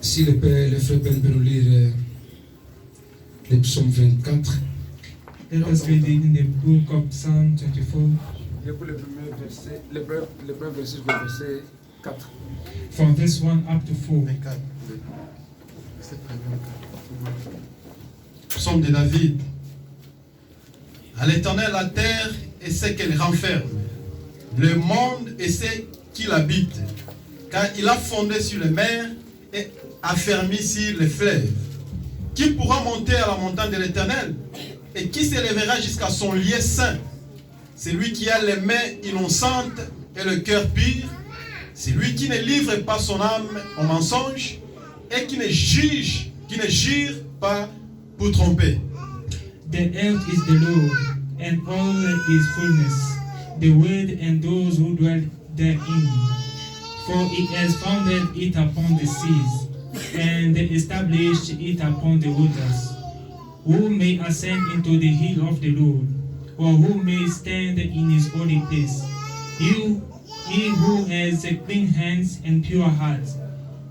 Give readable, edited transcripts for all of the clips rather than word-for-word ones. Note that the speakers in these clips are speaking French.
Si le frère Ben peut nous lire le psaume 24. Let us read it in the book of Psalm 24. Le premier verset, le premier verset jusqu'au verset 4. From verse 1 up to 4. Psaume de David. À l'Éternel la terre et ce qu'elle renferme, le monde et ce qu'il habite, car il a fondé sur les mers et affermi sur les fleuves. Qui pourra monter à la montagne de l'Éternel et qui s'élèvera jusqu'à son lieu saint? C'est lui qui a les mains innocentes et le cœur pur. C'est lui qui ne livre pas son âme au mensonge et qui ne jure pas pour tromper. The earth is the Lord, and all his fullness, the world and those who dwell therein. For he has founded it upon the seas, and established it upon the waters. Who may ascend into the hill of the Lord, or who may stand in his holy place? He who has clean hands and pure hearts,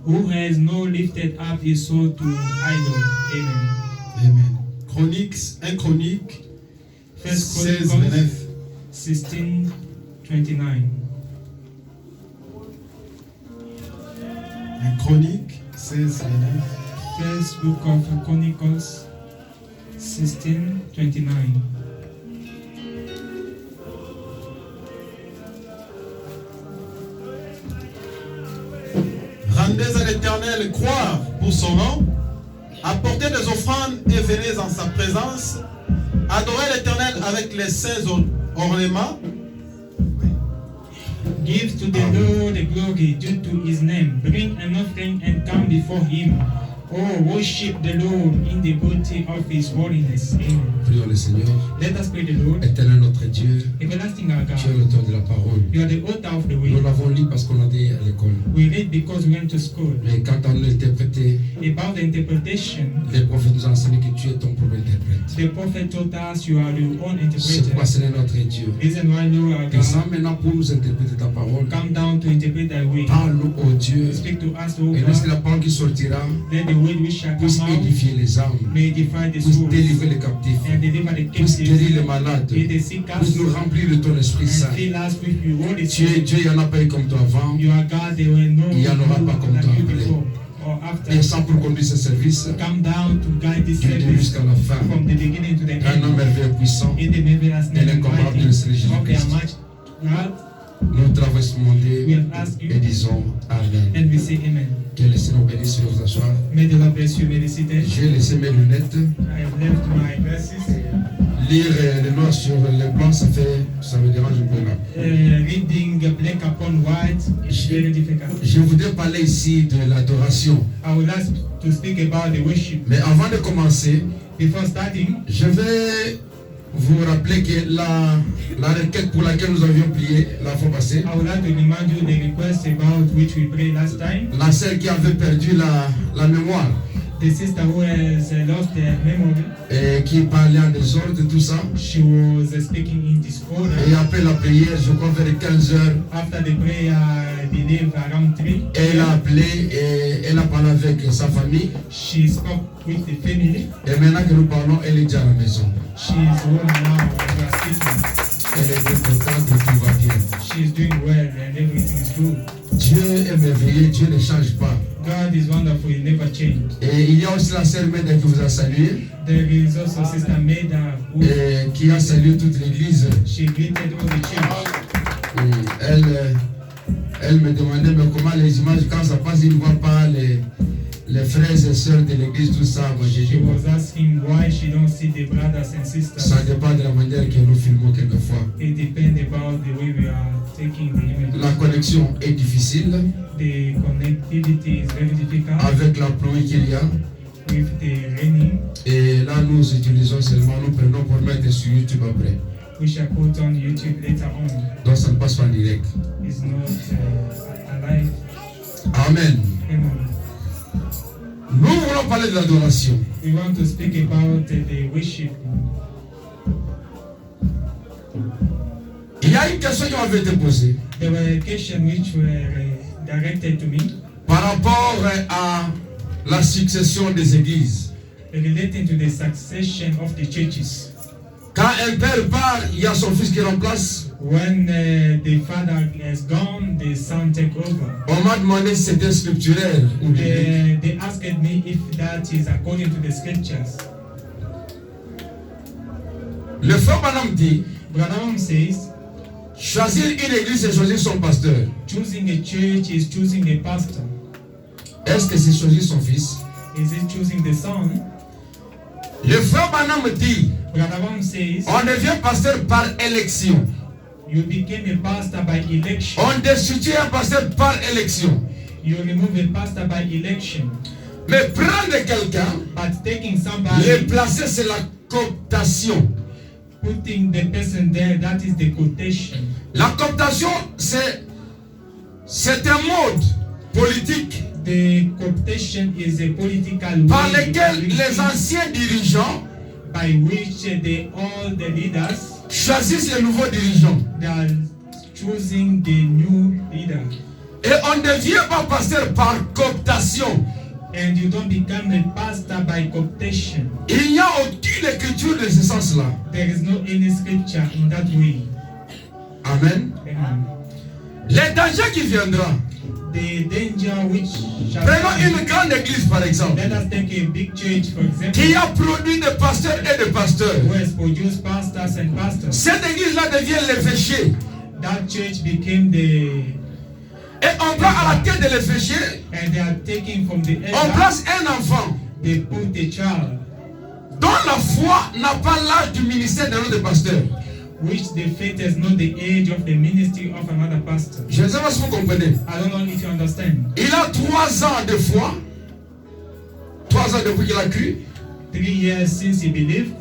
who has not lifted up his soul to idol. Amen. Amen. Chroniques, 1 Chronique, 16, 29. 16, 29. 1 Chronique, 16, 29. First book of Chronicles, 16, 29. Rendez à l'Éternel croire pour son nom, apportez des offrandes et venez en sa présence, adorez l'Éternel avec les saints ornements. Give to the Lord the glory due to his name. Bring an offering and come before him. Oh, worship the Lord in the beauty of his holiness. Amen. Prions le Seigneur. Let us pray the Lord. Éternel notre Dieu, Everlasting our tu es God, l'auteur de la parole. you are the author of the Nous way. l'avons lu parce qu'on l'a dit à l'école. We read because we went to school. Mais quand on l'a interprété, About the interpretation, les prophètes nous ont enseigné que tu es ton propre interprète. the prophet told us you are your own C'est pourquoi interpreter. c'est notre Dieu. Reason why you are Descends God. maintenant pour nous interpréter ta parole. Come down to interpret thy way. Parle-nous, ô Dieu. Speak to us, O Et lorsque God. la parole qui sortira Let the word which shall puisse come out édifier les âmes, may edify the puisse souls délivrer les captifs, and deliver the puisse guérir captives, les malades, heal the sick puisse nous remplir de ton Esprit Saint. and fill us with your Holy Tu es Spirit. Dieu, il n'y en a pas eu comme toi avant. You are God, there were no Il n'y en aura pas comme like toi you après. before or after. Descends pour conduire ce service Come down to guide this du début service jusqu'à la fin. from the beginning to the Un homme end. merveilleux puissant, In the marvelous et name of l'incomparable de mighty, Jésus okay, Christ. much God, Nous traversons le monde we have asked et you disons Amen. and we say amen. Que le Seigneur bénisse sur vous asseoir. May the Lord bless you, may the seated. J'ai laissé mes lunettes. I have left my glasses. Lire le noir sur le blanc, ça me dérange un peu là. Reading black upon white is very difficult. Je voudrais parler ici de l'adoration. I would like to speak about the worship. Mais avant de commencer, Before starting, je vais vous rappelez que la requête pour laquelle nous avions prié la fois passée, I would like to remind you the request about which we prayed last time. la sœur qui avait perdu la mémoire The sister who has lost her memory, et qui parlait en désordre, tout ça. she was speaking in disorder. Et après la prière, je crois vers 15 heures, After the prayer, I believe around 3, elle a appelé et elle a parlé avec sa famille. she spoke with the family. Et maintenant que nous parlons, elle est déjà à la maison. She is home now. We are speaking. Elle est bien contente et tout va bien. She is doing well and everything is good. Dieu est merveilleux, Dieu ne change pas. God is wonderful. He never changed. Et il y a aussi la sœur Meda qui vous a salué There is also Sister Meda who et qui a salué toute l'église. she greeted all the church. Et elle me demandait mais comment les images, quand ça passe, ils ne voient pas les frères et sœurs de l'église, tout ça. Moi j'ai She dit, bon, was asking why she don't see the brothers and sisters. ça dépend de la manière que nous filmons quelquefois. It depends about the way we are taking the image. La connexion est difficile The connectivity is very difficult avec la pluie qu'il y a. with the raining. Et là, nous utilisons seulement, nous prenons pour mettre sur YouTube après. We shall put on YouTube later on. Donc ça ne passe pas en direct. It's not alive. Amen. Amen. Nous voulons parler de l'adoration. We want to speak about the worship. Il y a une question qui m'avait été posée There were questions which were directed to me par rapport à la succession des églises. relating to the succession of the churches. Quand un père part, il y a son fils qui remplace. When the father has gone, the son take over. On m'a demandé si c'était scripturel ou biblique. They asked me if that is according to the scriptures. Le frère Branham dit, Branham says, choisir une église, c'est choisir son pasteur. choosing a church is choosing a pastor. Est-ce que c'est choisir son fils? Is it choosing the son? Le frère Branham dit, Branham says, on devient pasteur par élection. you became a pastor by election. On destitue un pasteur par élection. You remove a pastor by election. Mais prendre quelqu'un, But taking le somebody, placer, c'est la cooptation. putting the person there, that is the quotation. La cooptation, c'est un mode politique The cooptation is a political par way lequel les anciens dirigeants by which all the leaders choisissent les nouveaux dirigeants. they are choosing the new leader. Et on ne devient pas pasteur par cooptation. And you don't become a pastor by cooptation. Il n'y a aucune écriture de ce sens-là. There is no any scripture in that way. Amen. Amen. Les dangers qui viendront. The danger which shall Prenons come. une grande église par exemple, Let us take a big church, for example, qui a produit des pasteurs et des pasteurs. who has produced pastors and pastors. Cette église-là devient l'évêché. That church became the, Et on prend à la tête de l'évêché, and they are taking from the on elder, place un enfant they put the child, dont la foi n'a pas l'âge du ministère d'un autre pasteur. which the faith has not the age of the ministry of another pastor. Je ne sais pas si vous comprenez. I don't know if you understand. Il a 3 ans de foi. 3 ans depuis qu'il a cru. 3 years since he believed,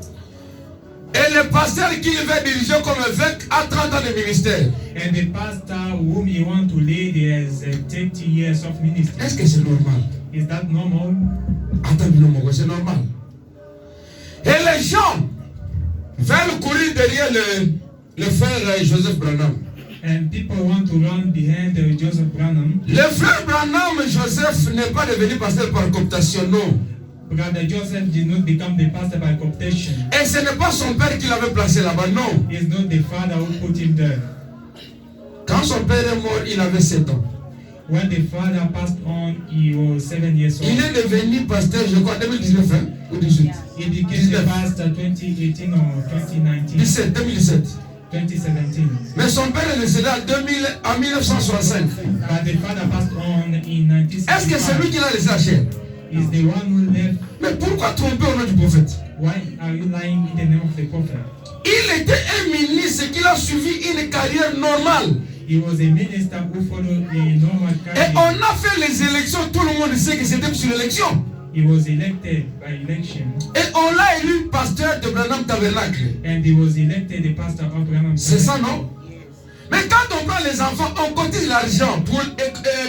Et le pasteur qu'il veut diriger comme évêque a 30 ans de ministère. and the pastor whom he want to lead has 30 years of ministry. Est-ce que c'est normal? Is that normal? Attends, c'est normal. Et les gens veulent courir derrière le frère Joseph Branham. And people want to run behind Joseph Branham. Le frère Branham, Joseph, n'est pas devenu pasteur par cooptation, non. Brother Joseph did not become the pastor by cooptation. Et ce n'est pas son père qui l'avait placé là-bas, non. It's not the father who put him there. Quand son père est mort, il avait 7 ans. When the father passed on, he was 7 years Il old. est devenu pasteur, je crois, 2019 hein, ou 18. He became the pastor 2018 or 2019, 2017. 2017. Mais son père est décédé en 1965. But the father passed on in Est-ce que c'est lui 1965. qui l'a laissé la chair? Is the one who left. Mais pourquoi tromper au nom du prophète? Why are you lying in the name of the prophet? Il était un ministre qui a suivi une carrière normale. He was a minister who followed a normal Et career. on a fait les élections, tout le monde sait que c'était sur l'élection. He was elected by election. Et on l'a élu pasteur de Branham Tabernacle. And he was elected the pastor of Branham. C'est ça, non? Mais quand on prend les enfants, on cotise l'argent pour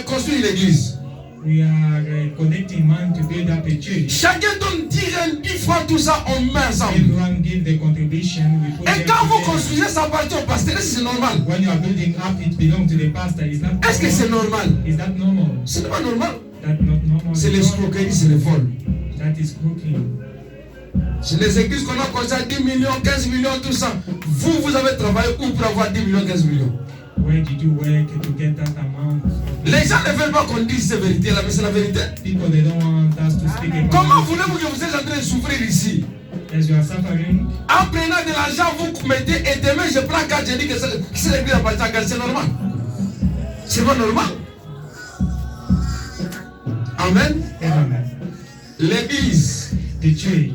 construire l'église. We are collecting money to build up a church. Chacun donne 10 fois tout ça, on met ensemble. Everyone give the contribution. We put Et them quand vous together. construisez, ça appartient au pasteur. Est-ce que c'est normal? When you are building up, it belongs to the pastor. Is that Est-ce que c'est normal? Is that normal? Ce n'est pas normal. That not normal. C'est l'escroquerie, c'est le vol. That is cooking. C'est les églises qu'on a construit à 10 millions, 15 millions, tout ça. Vous avez travaillé où pour avoir 10 millions, 15 millions? Where did you work to get that amount? Les gens ne veulent pas qu'on dise cette vérité-là, mais c'est la vérité. People, they don't want us to speak about Comment it. voulez-vous que vous êtes en train de souffrir ici? As you are suffering, En prenant de l'argent, vous mettez et demain je prends 4, je dis que c'est l'église appartient à 4, c'est normal. C'est pas normal. Amen. Amen. L'église, The church,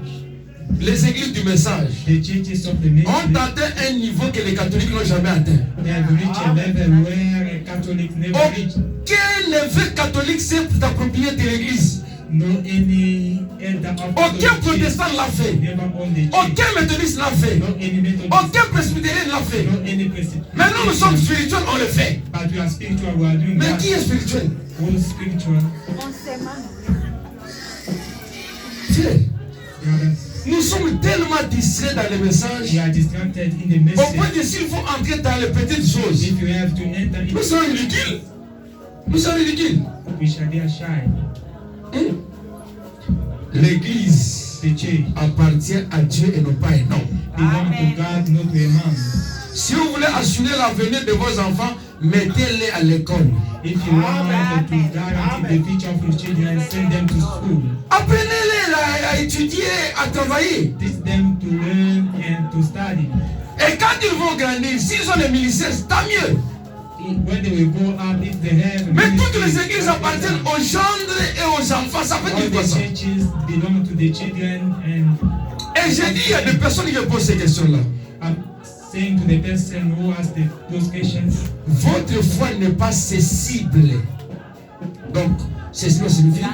les églises du message the churches of the ont nation, atteint un niveau que les catholiques n'ont jamais atteint. they have reached a level where a Catholic never reached. Aucun évêque catholique s'est approprié de l'église. No any elder of Aucun protestant l'a fait. never owned the church. Aucun méthodiste l'a fait. No any Methodist. Aucun presbytérien l'a fait. No any Presbyterian. Mais nous sommes spirituels, on le fait. But we are spiritual, we are doing Mais that. qui est spirituel? Who is spiritual? Frère, Brothers, nous sommes tellement distraits dans les messages we are distracted in the au point message. que s'il faut entrer dans les petites choses, If you have to enter nous it, sommes ridicules. Nous sommes ridicules. we shall be shy. L'église The church appartient à Dieu et non pas à un homme. belongs to God, not to a man. Si vous voulez assurer l'avenir de vos enfants, mettez-les à l'école. If you want to guarantee the future of your children, send them to school. Apprenez-les à étudier, à travailler. Teach them to learn and to study. Et quand ils vont grandir, s'ils ont les ministères, tant mieux. When they will grow up, if they have Mais toutes ministry, les églises appartiennent aux gendres et aux enfants. Ça veut all dire quoi the ça? churches belong to the children, and Et j'ai dit, il y a des personnes qui me posent ces questions-là. I'm saying to the person who asked those questions, Votre foi n'est pas cessible. Donc, cessible signifie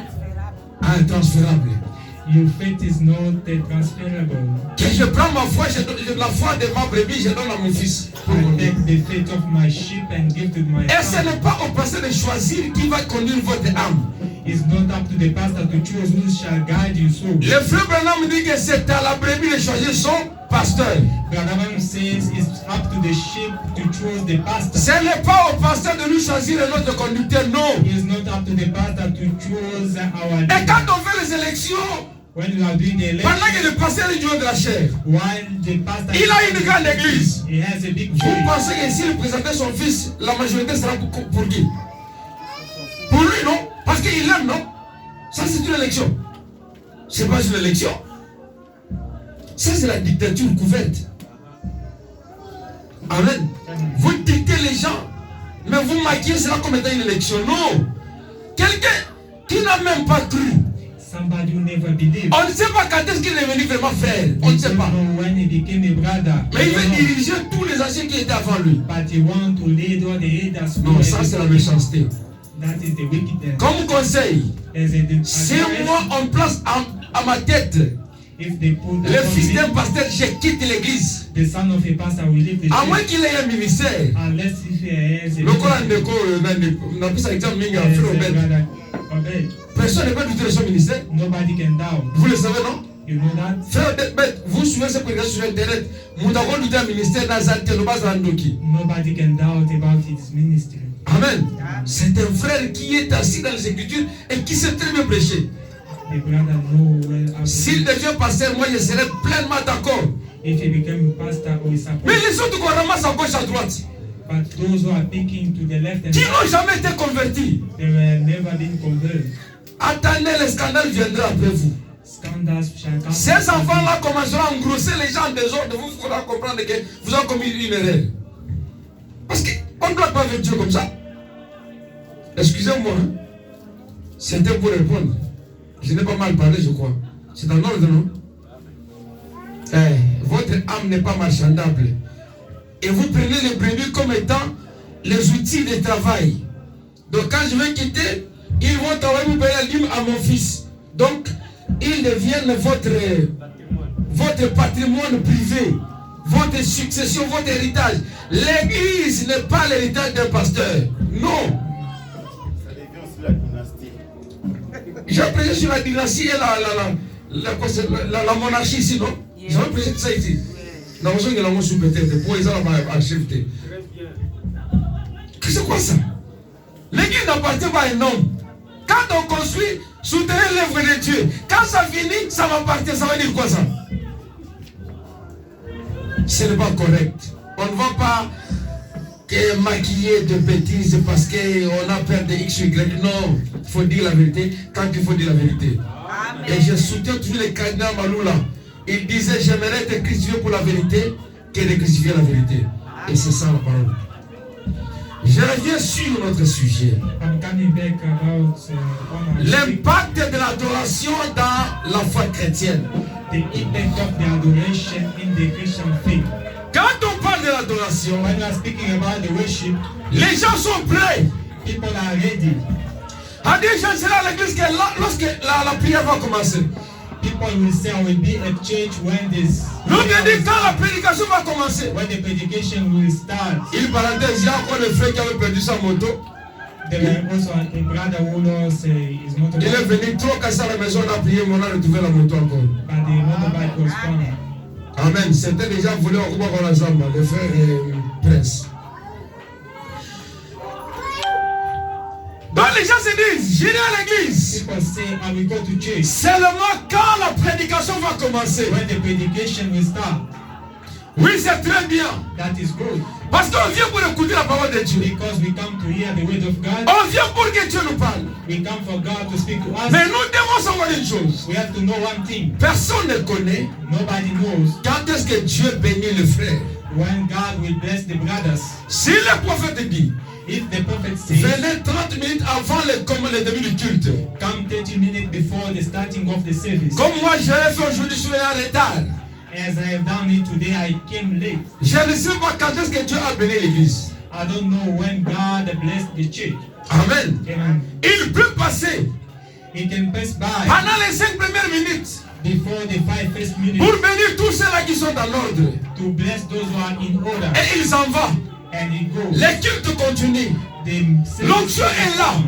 intransférable. your faith is not transferable. Que je prends ma foi, je donne la foi de ma brebis, je donne à mon fils. I take the faith of my sheep and give to my Et ce son. n'est pas au pasteur de choisir qui va conduire votre âme. It's not up to the pastor to choose who shall guide your soul. Le frère Branham dit que c'est à la brebis de choisir son pasteur. Branham says it's up to the sheep to choose the pastor. Ce n'est pas au pasteur de nous choisir notre conducteur, non. It's not up to the pastor to choose our Et leader. quand on fait les élections, When we are doing the pendant que election, le pasteur est du haut de la chair, while the pastor il a une grande église. he has a big Vous church. pensez que s'il présentait son fils, la majorité sera pour qui? Pour lui, non? Parce qu'il aime, non? Ça, c'est une élection. C'est pas une élection. Ça, c'est la dictature couverte. Amen. Vous dictez les gens, mais vous maquillez cela comme étant une élection. Non. Quelqu'un qui n'a même pas cru. Somebody who never believed. On ne sait pas quand est-ce qu'il est devenu vraiment frère. On ne We sait don't pas. know when he became a brother. Mais il We don't veut know. diriger tous les anciens qui étaient avant lui. But he want to lead all the elders. who Non, were ça c'est la before him. méchanceté. That is the wickedness. Comme conseil, As a si moi on place à ma tête if they put le that on fils me, d'un pasteur, je quitte l'église. the son of a pastor will leave the À moins church. qu'il ait un ministère. Unless if he has a Le Coran ministry. on a plus ça exemple minga As frère a Obed. brother Obed. Personne ne peut douter de son ministère. Nobody can doubt. Vous le savez, non? You know that? Frère Obed, vous suivez ce prédication sur internet. Moudako douter un ministère dans un tel bas Randoki. Nobody can doubt about his ministry. Amen. C'est un frère qui est assis dans les Écritures et qui sait très bien prêcher. The brother know well how to S'il preach. devient pasteur, moi je serai pleinement d'accord. If he became a pastor or is Mais supposed. les autres qu'on ramasse à gauche à droite, But those who are picking to the left and qui right, n'ont jamais été convertis, they were never been converted. attendez, le scandale viendra après vous. Scandals shall come. Ces enfants-là commenceront à engrosser les gens en désordre. Vous faudra comprendre que vous avez commis une erreur. Parce qu'on ne doit pas avec Dieu comme ça. Excusez-moi, hein. C'était pour répondre. Je n'ai pas mal parlé, je crois. C'est en ordre, non? Votre âme n'est pas marchandable. Et vous prenez les brebis comme étant les outils de travail. Donc quand je vais quitter, ils vont travailler pour payer la dîme à mon fils. Donc, ils deviennent votre votre patrimoine privé, votre succession, votre héritage. L'église n'est pas l'héritage d'un pasteur. Non. Ça devient aussi la dynastie. J'ai prêché sur la dynastie et la monarchie ici, non? J'ai prêché ça ici. Dans le sens que l'on sous peut-être, pour les gens accepter. C'est quoi ça? L'église n'appartient pas à un homme. Quand on construit, soutenez l'œuvre de Dieu. Quand ça finit, ça m'appartient. Ça veut dire quoi ça? Ce n'est pas correct. On ne va pas maquiller de bêtises parce qu'on a peur de X ou Y. Non, il faut dire la vérité quand il faut dire la vérité. Amen. Et je soutiens toujours les cardinals Maloula. Il disait, j'aimerais être crucifié pour la vérité que de crucifier la vérité. Et c'est ça la parole. Je reviens sur notre sujet. L'impact de l'adoration dans la foi chrétienne. The impact of the adoration in the Christian faith. Quand on parle de l'adoration, when we are speaking about the worship, les gens sont prêts. People are ready. À des gens seront à l'église lorsque la prière va commencer. People will say, I will be at church when this. L'autre dit quand la prédication va commencer. When the predication will start. Il parenthèse, il y a encore le frère qui avait perdu sa moto. There are also a brother who lost his motorbike. Il est venu trop casser à la maison, on a prié, on a retrouvé la moto encore. But the motorbike was gone. Amen. Certains déjà voulaient encore la jambe, le frère Prince. Donc les gens se disent, j'irai à l'église. People say, I will go to church. Seulement quand la prédication va commencer. When the predication will start. Oui, c'est très bien. That is good. Parce qu'on vient pour écouter la parole de Dieu. Because we come to hear the word of God. On vient pour que Dieu nous parle. We come for God to speak to us. Mais nous devons savoir une chose. We have to know one thing. Personne ne connaît. Nobody knows. Quand est-ce que Dieu bénit le frère? When God will bless the brothers. Si le prophète dit, if the prophet says, venez 30 minutes avant le début du culte. Come 30 minutes before the starting of the service. Comme moi je l'ai fait aujourd'hui, je suis en retard. As I have done it today, I came late. Je ne sais pas quand est-ce que Dieu a béni l'église. I don't know when God blessed the church. Amen. Amen. Il peut passer. He can pass by. Pendant les 5 premières minutes. Before the 5 first minutes. Pour bénir tous ceux-là qui sont dans l'ordre. To bless those who are in order. Et il s'en va. And he goes. Les cultes continuent. L'onction est là.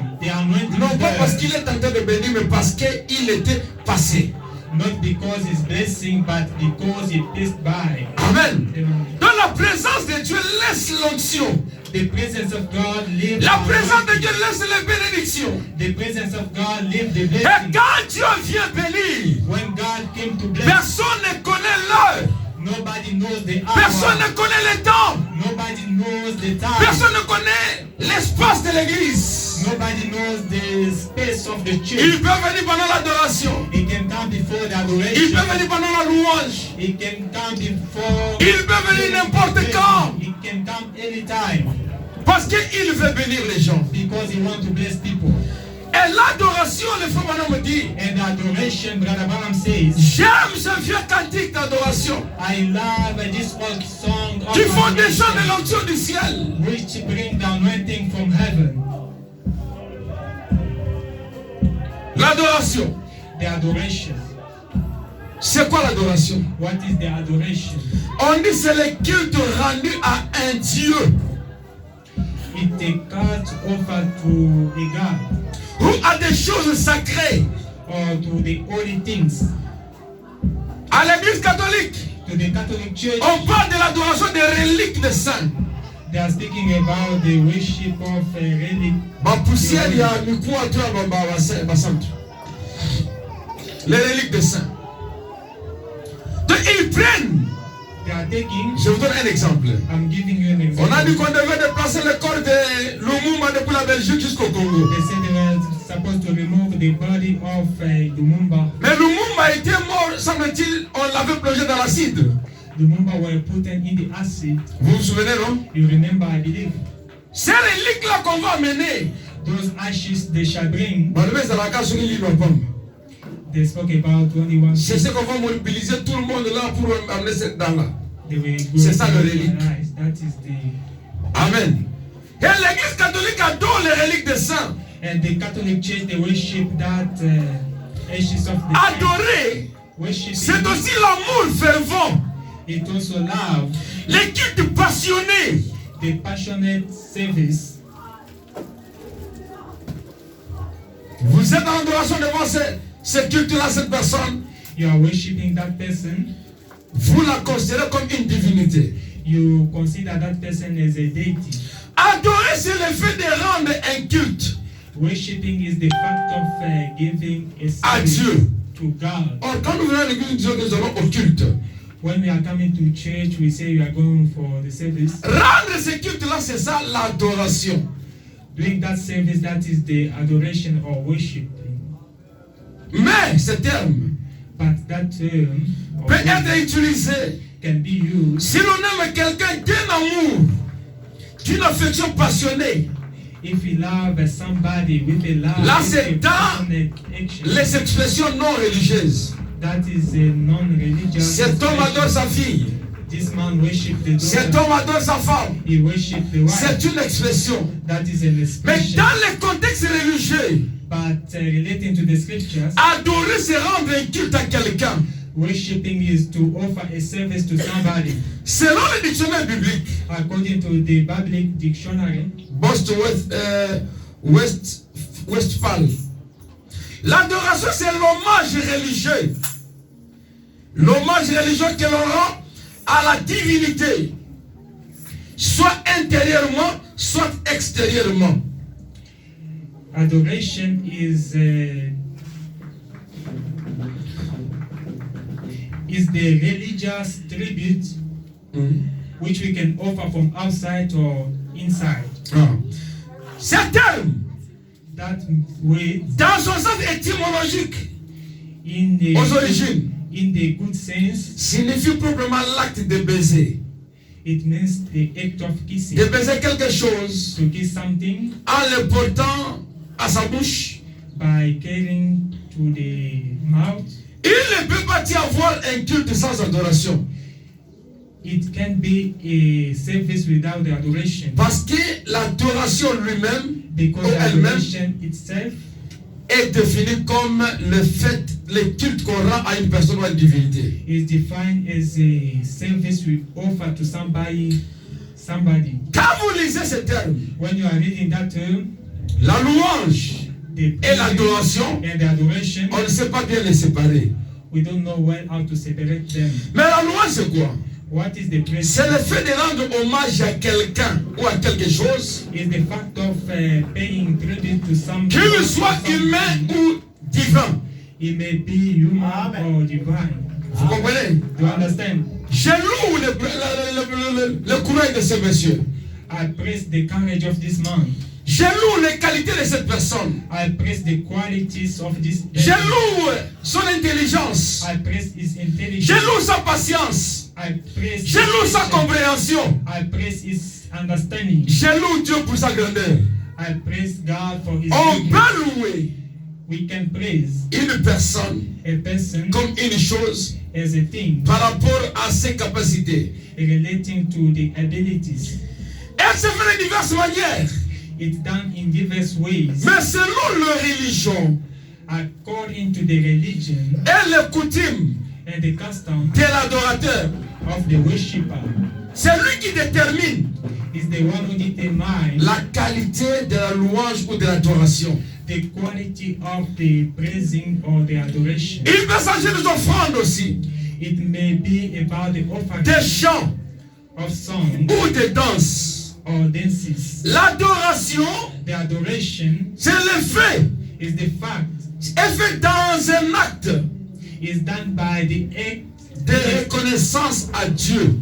Non pas parce qu'il est en train de bénir, mais parce qu'il était passé. Not because he's blessing, but because he passed by. Amen. Dans la présence de Dieu, laisse l'onction. The presence of God lives. La présence de Dieu laisse les bénédictions. The presence of God lives the blessing. Et quand Dieu vient bénir, when God came to bless, personne ne connaît l'heure. Nobody knows the hour. Personne ne connaît le temps. Nobody knows the time. Personne ne connaît l'espace de l'église. Nobody knows the space of the church. Il peut venir pendant l'adoration. He can come before the adoration. Il peut venir pendant la louange. He can come before. Il peut venir n'importe quand. He can come anytime. Parce qu'il veut bénir les gens. Because he wants to bless people. Et l'adoration, le frère Branham me dit. And adoration, Brother Branham says. J'aime ce vieux cantique d'adoration. I love this old song of qui font descendre l'onction du ciel. Which bring the anointing from heaven. L'adoration. The adoration. C'est quoi l'adoration? What is the adoration? On dit c'est le culte rendu à un Dieu. It's a cult offered to a God. Ou à des choses sacrées. Or to the holy things. À l'église catholique. To the Catholic Church. On parle de l'adoration des reliques des saints. They are speaking about the worship of a relic. Les reliques des saints. Donc ils prennent. They are taking. Je vous donne un exemple. I'm giving you an example. On a dit qu'on devait déplacer le corps de Lumumba depuis la Belgique jusqu'au Congo. They said they were supposed to remove the body of Lumumba. Mais Lumumba était mort, semble-t-il, on l'avait plongé dans l'acide. Lumumba were put in the acid. Vous vous souvenez, non? You remember, I believe. Ces reliques-là qu'on va amener. Those ashes they shall bring. They spoke about 21. C'est ce qu'on va mobiliser tout le monde là pour amener cette dame-là. C'est ça le relique. That is the... Amen. Et l'église catholique adore les reliques des saints. And the Catholic Church, they worship that ashes of the adorer, c'est aussi l'amour fervent It also allows les cultes passionnés. the passionate service. Vous êtes en adoration devant ce culte-là, cette personne. You are worshiping that person. Vous la considérez comme une divinité. You consider that person as a deity. Adorer, c'est le fait de rendre un culte Worshipping is the fact of giving a à service Dieu. to God. Or, quand nous venons à l'église, nous disons que nous allons au culte. When we are coming to church, we say we are going for the service. Rendre ce culte-là, c'est ça l'adoration. Doing that service, that is the adoration or worship. Mais ce terme But that term or peut word être utilisé can be used si l'on aime quelqu'un d'un amour, d'une affection passionnée. if we love somebody with a love, Là, with c'est a dans passionate action. les expressions non religieuses. That is a non-religious Cet homme adore expression. sa fille. This man worship the Cet daughter. homme adore sa femme. He worship the wife. C'est une expression. That is an Mais expression. dans les contextes religieux, But relating to the scriptures, adorer, c'est rendre un culte à quelqu'un. worshiping is to offer a service to somebody. Selon le dictionnaire biblique, According to the Biblic dictionary, Westphal, l'adoration, c'est l'hommage religieux. L'hommage religieux que l'on rend à la divinité, soit intérieurement, soit extérieurement. adoration is the religious tribute which we can offer from outside or inside. Ce terme, That way, dans son sens étymologique, in aux origines, the good sense, signifie proprement l'acte de baiser. it means the act of kissing. De baiser quelque chose To kiss something en le portant à sa bouche. by carrying to the mouth. Il ne peut pas y avoir un culte sans adoration. It can be a service without the adoration. Parce que l'adoration lui-même Because ou elle-même adoration itself est définie comme le culte qu'on rend à une personne ou à une divinité. is defined as a service we offer to somebody. Quand vous lisez ce terme, When you are reading that term, la louange the et praise l'adoration, and the adoration, on ne sait pas bien les séparer. we don't know well how to separate them. Mais la louange, c'est quoi? What is the praise? C'est le fait de rendre hommage à quelqu'un ou à quelque chose, Is the fact of paying tribute to something. qu'il soit humain ou divin. It may be human Amen. or divine. Vous comprenez? Do you understand? Je loue le courage de ce monsieur. I praise the courage of this man. Je loue les qualités de cette personne. I praise the qualities of this Je person. loue son intelligence. I praise his Je intelligence. loue sa patience. I praise Je loue sa compréhension. I praise his understanding. Je loue Dieu pour sa grandeur. I praise God for his On goodness. peut louer We can praise une personne a person comme une chose as a thing par rapport à ses capacités. relating to the abilities. Elle se fait de diverses manières. It's done in diverse ways Mais selon leur religion according to the religion et les coutumes and the custom de l'adorateur, of the worshipper. c'est lui qui détermine Is the one who determines la qualité de la louange ou de l'adoration. the quality of the praising or the adoration. Il peut s'agir des offrandes aussi, It may be about the offering des chants of song ou des danses. or dances. L'adoration, The adoration c'est le fait, is the fact, est fait dans un acte is done by the act. de reconnaissance à Dieu.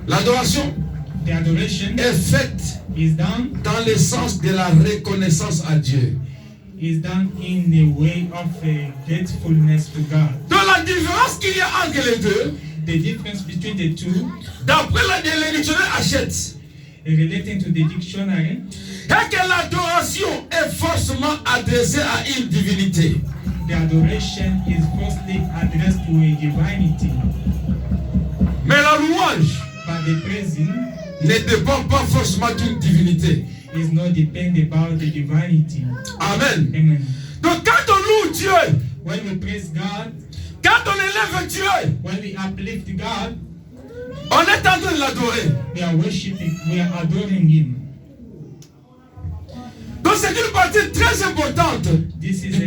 L'adoration The adoration est faite is done dans le sens de la reconnaissance à Dieu. in the way of gratefulness to God. Donc la différence qu'il y a entre les deux, The difference between the two, d'après le dictionnaire Hachette, relating to the dictionary, est que l'adoration est forcément adressée à une divinité. the adoration is firstly addressed to a divinity, Mais la louange but the praising ne dépend pas forcément d'une divinité. is not depend about the divinity. Amen. Amen. Donc quand on loue Dieu, When we praise God, Quand on élève Dieu, When we uplift God, on est en train de l'adorer. we are worshiping, we are adoring Him. Donc c'est une partie très importante This is a